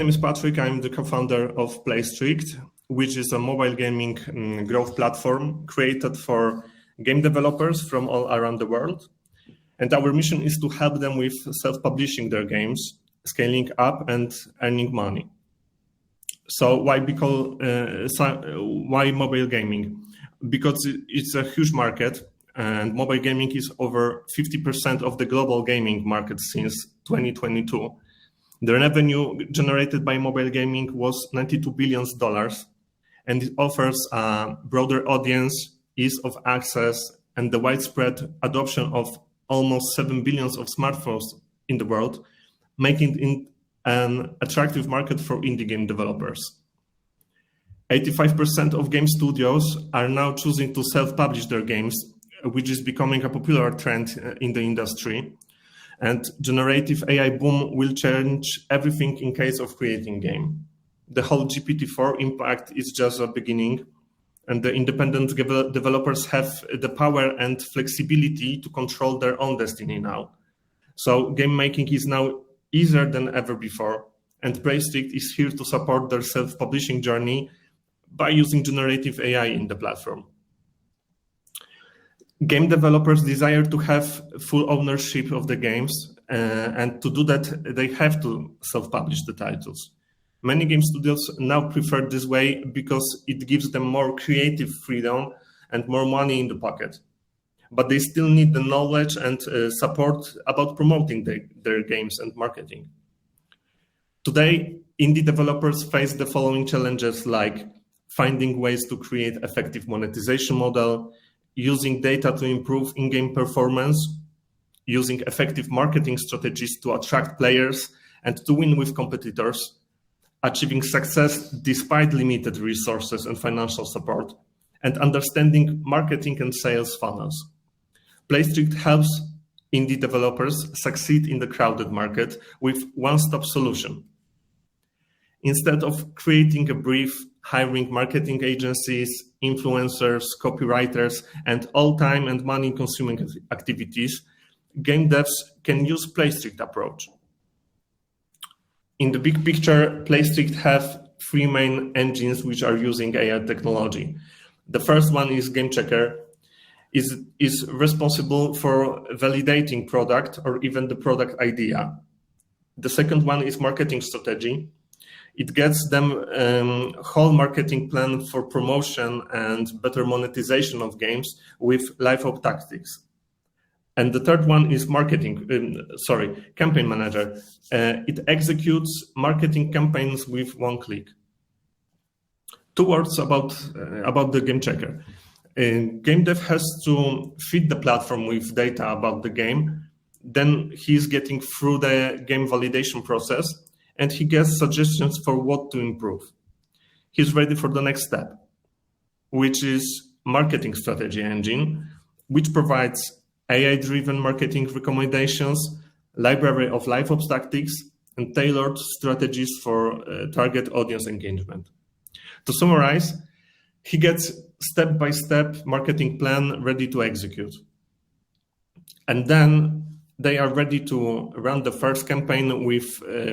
name is Patrick. I'm the co-founder of Playstrict, which is a mobile gaming growth platform created for game developers from all around the world. And our mission is to help them with self-publishing their games, scaling up and earning money. So why mobile gaming? Because it's a huge market, and mobile gaming is over 50% of the global gaming market since 2022. The revenue generated by mobile gaming was $92 billion, and it offers a broader audience, ease of access, and the widespread adoption of almost 7 billion of smartphones in the world, making it an attractive market for indie game developers. 85% of game studios are now choosing to self-publish their games, which is becoming a popular trend in the industry. And generative AI boom will change everything in case of creating game. The whole GPT-4 impact is just a beginning, and the independent developers have the power and flexibility to control their own destiny now. So game making is now easier than ever before, and Playstrict is here to support their self-publishing journey by using generative AI in the platform. Game developers desire to have full ownership of the games, and to do that, they have to self-publish the titles. Many game studios now prefer this way because it gives them more creative freedom and more money in the pocket. But they still need the knowledge and support about promoting their games and marketing. Today, indie developers face the following challenges, like finding ways to create effective monetization model, using data to improve in-game performance, using effective marketing strategies to attract players and to win with competitors, achieving success despite limited resources and financial support, and understanding marketing and sales funnels. Playstrict helps indie developers succeed in the crowded market with one-stop solution. Instead of creating a brief, hiring marketing agencies, influencers, copywriters, and all time and money-consuming activities, game devs can use Playstrict approach. In the big picture, Playstrict have three main engines which are using AI technology. The first one is Game Checker, is responsible for validating product or even the product idea. The second one is Marketing Strategy. It gets them whole marketing plan for promotion and better monetization of games with LiveOPS tactics. And the third one is Campaign Manager. It executes marketing campaigns with one click. 2 words about the Game Checker. Game dev has to feed the platform with data about the game. Then he's getting through the game validation process, and he gets suggestions for what to improve. He's ready for the next step, which is Marketing Strategy Engine, which provides AI-driven marketing recommendations, library of LiveOps tactics, and tailored strategies for target audience engagement. To summarize, he gets step-by-step marketing plan ready to execute. And then they are ready to run the first campaign with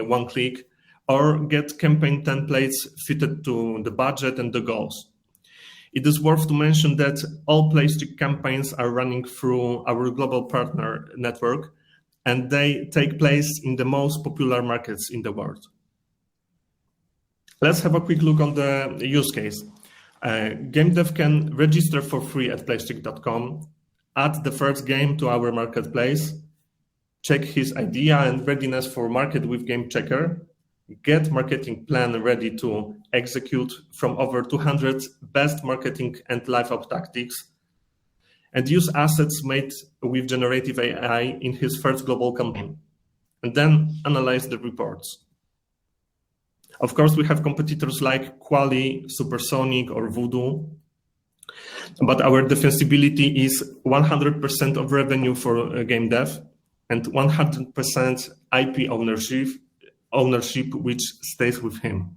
one click, or get campaign templates fitted to the budget and the goals. It is worth to mention that all Playstrict campaigns are running through our global partner network, and they take place in the most popular markets in the world. Let's have a quick look on the use case. Game dev can register for free at playstrict.com, add the first game to our marketplace, check his idea and readiness for market with Game Checker, get marketing plan ready to execute from over 200 best marketing and LiveOps tactics, and use assets made with generative AI in his first global campaign, and then analyze the reports. Of course, we have competitors like Quali, Supersonic, or Voodoo, but our defensibility is 100% of revenue for game dev and 100% IP ownership which stays with him.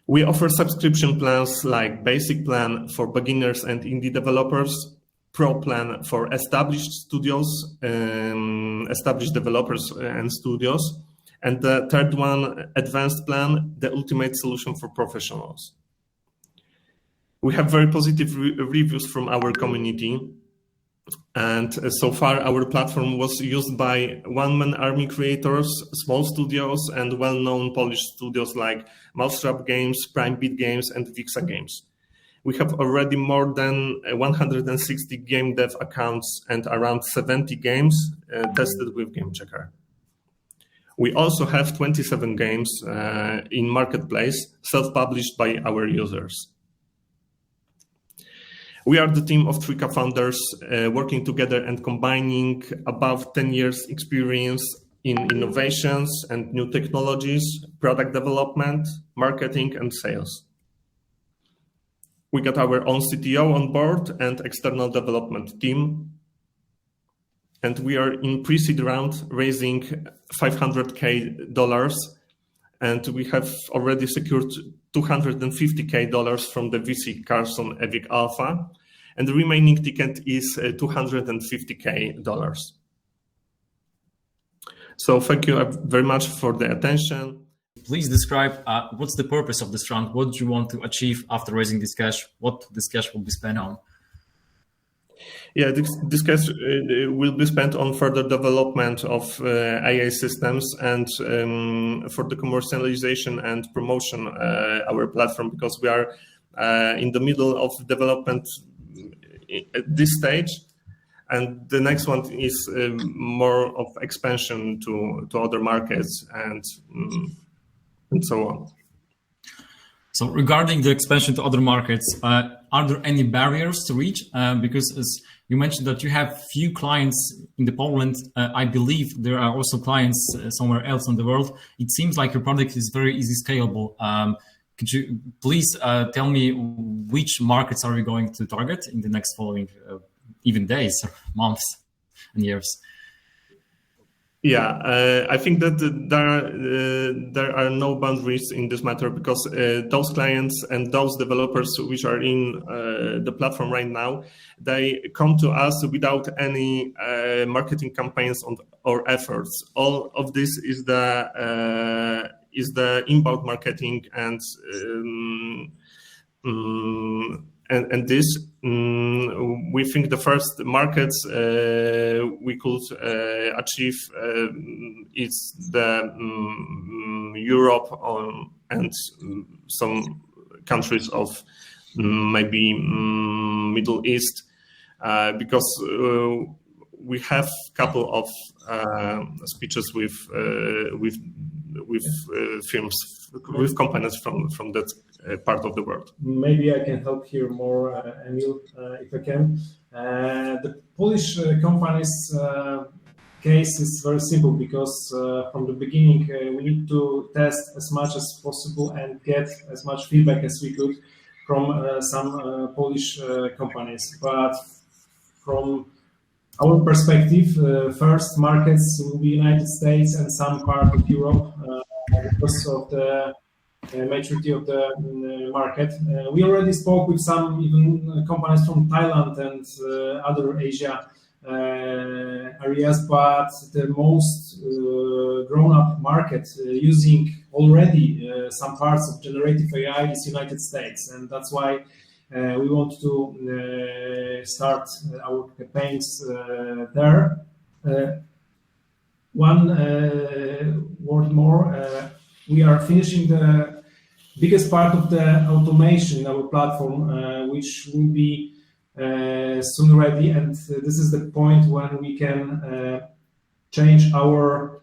We offer subscription plans like Basic Plan for beginners and indie developers, Pro Plan for established studios, established developers and studios, And the third one, advanced plan, the ultimate solution for professionals. We have very positive reviews from our community. And so far, our platform was used by one-man army creators, small studios, and well-known Polish studios like Mousetrap Games, Prime Beat Games, and Wixa Games. We have already more than 160 game dev accounts and around 70 games tested with Game Checker. We also have 27 games in Marketplace, self-published by our users. We are the team of 3 co-founders working together and combining above 10 years experience in innovations and new technologies, product development, marketing, and sales. We got our own CTO on board and external development team. And we are in pre-seed round raising $500K, and we have already secured $250K from the VC Carson EVIG Alfa, and the remaining ticket is $250K. So thank you very much for the attention. Please describe what's the purpose of this round? What do you want to achieve after raising this cash? What this cash will be spent on? Yeah, this cash will be spent on further development of AI systems and for the commercialization and promotion our platform, because we are in the middle of development at this stage, and the next one is more of expansion to other markets and so on. So regarding the expansion to other markets, are there any barriers to reach? Because as you mentioned that you have few clients in Poland, I believe there are also clients somewhere else in the world. It seems like your product is very easy scalable. Could you please tell me which markets are we going to target in the next following even days, or months and years? Yeah, I think that there are no boundaries in this matter, because those clients and those developers which are in the platform right now, they come to us without any marketing campaigns or efforts. All of this is the inbound marketing and this, we think the first markets we could achieve is the Europe and some countries of maybe Middle East, because we have a couple of speeches with firms, with companies from that part of the world. Maybe I can help here more, Emil, if I can. The Polish companies case is very simple, because from the beginning we need to test as much as possible and get as much feedback as we could from some Polish companies. But from our perspective, first markets will be United States and some part of Europe, because of the maturity of the market. We already spoke with some even companies from Thailand and other Asia areas, but the most grown-up market using already some parts of generative AI is United States, and that's why we want to start our campaigns there. One word more, we are finishing the biggest part of the automation in our platform, which will be soon ready, and this is the point when we can change our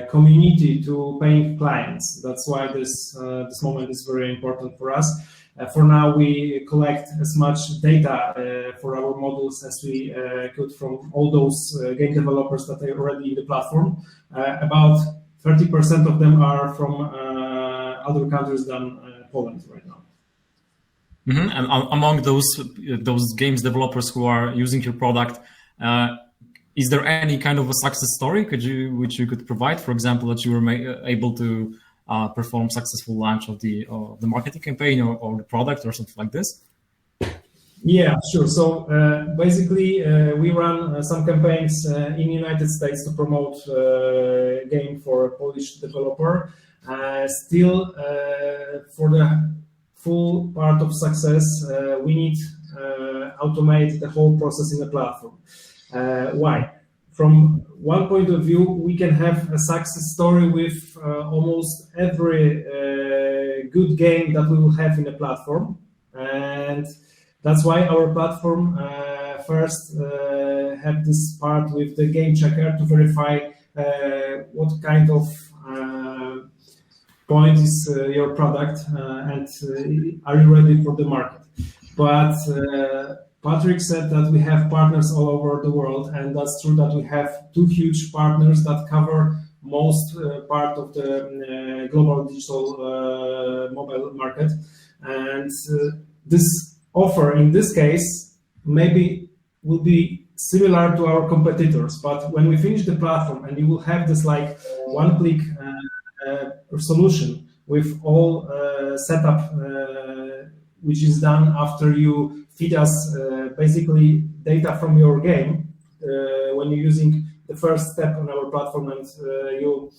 community to paying clients. That's why this moment is very important for us. For now, we collect as much data for our models as we could from all those game developers that are already in the platform. About 30% of them are from other countries than Poland right now. Mm-hmm. And among those games developers who are using your product, is there any kind of a success story which you could provide? For example, that you were able to perform successful launch of the marketing campaign or the product or something like this? Yeah, sure. So basically, we run some campaigns in United States to promote game for a Polish developer. Still, for the full part of success, we need automate the whole process in the platform. Why? From one point of view, we can have a success story with almost every good game that we will have in the platform, and that's why our platform first had this part with the game checker to verify what kind of point is your product and are you ready for the market. But Patrick said that we have partners all over the world, and that's true that we have 2 huge partners that cover most part of the global digital mobile market. And this offer in this case maybe will be similar to our competitors, but when we finish the platform and you will have this like one-click solution with all setup which is done after you feed us basically data from your game when you're using the first step on our platform, and you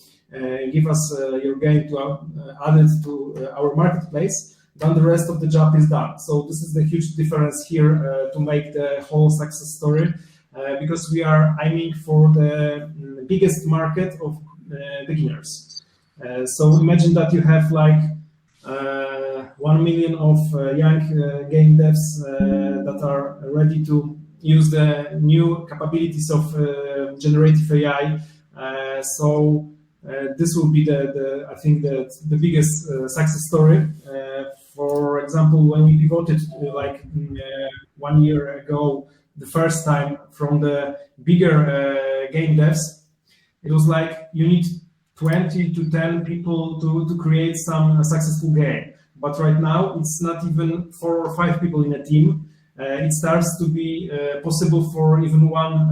give us your game to add it to our marketplace, then the rest of the job is done. So this is the huge difference here to make the whole success story, because we are aiming for the biggest market of beginners. So imagine that you have like 1 million of young game devs that are ready to use the new capabilities of generative AI. So this will be I think the biggest success story. For example, when we pivoted like 1 year ago, the first time from the bigger game devs, it was like you need 20 to 10 people to create some successful game. But right now, it's not even 4 or 5 people in a team. It starts to be possible for even one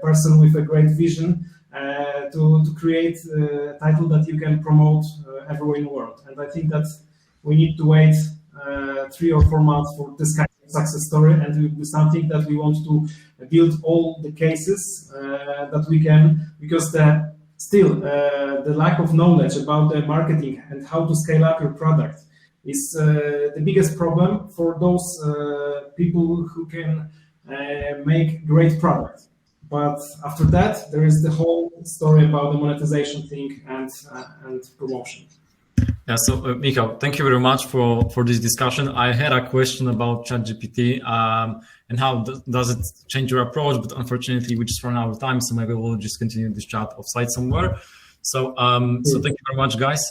person with a great vision to create a title that you can promote everywhere in the world. And I think that we need to wait 3 or 4 months for this kind of success story, and it will be something that we want to build all the cases that we can, because the lack of knowledge about the marketing and how to scale up your product is the biggest problem for those people who can make great product. But after that, there is the whole story about the monetization thing and promotion. Yeah, so Michał, thank you very much for this discussion. I had a question about ChatGPT and how does it change your approach, but unfortunately we just ran out of time, so maybe we'll just continue this chat offsite somewhere. So, so thank you very much, guys.